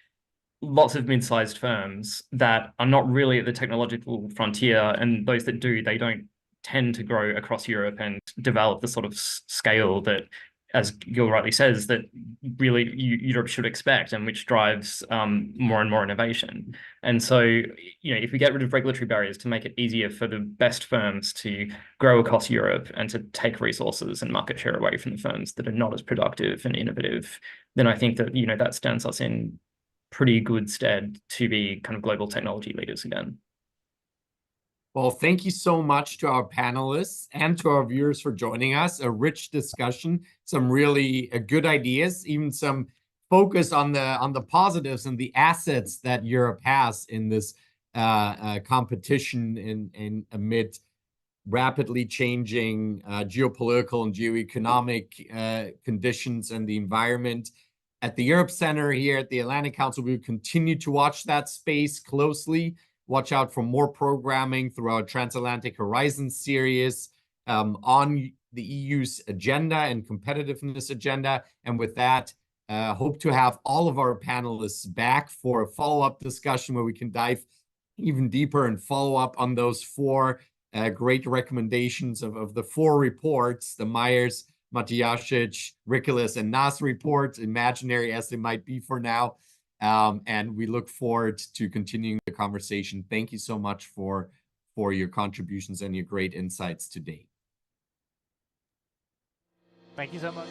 lots of mid-sized firms that are not really at the technological frontier, and those that do, they don't tend to grow across Europe and develop the sort of scale that, as Gil rightly says, that really Europe should expect, and which drives more and more innovation. And so, you know, if we get rid of regulatory barriers to make it easier for the best firms to grow across Europe and to take resources and market share away from the firms that are not as productive and innovative, then I think that, you know, that stands us in pretty good stead to be kind of global technology leaders again. Well, thank you so much to our panelists and to our viewers for joining us. A rich discussion, some really good ideas, even some focus on the positives and the assets that Europe has in this competition in amid rapidly changing geopolitical and geoeconomic conditions and the environment. At the Europe Center here at the Atlantic Council, we will continue to watch that space closely. Watch out for more programming through our Transatlantic Horizon series on the EU's agenda and competitiveness agenda. And with that, hope to have all of our panelists back for a follow-up discussion where we can dive even deeper and follow up on those 4 great recommendations of the 4 reports, the Myers, Matyasic, Ridiculous, and Nas reports, imaginary as they might be for now. And we look forward to continuing the conversation. Thank you so much for your contributions and your great insights today. Thank you so much.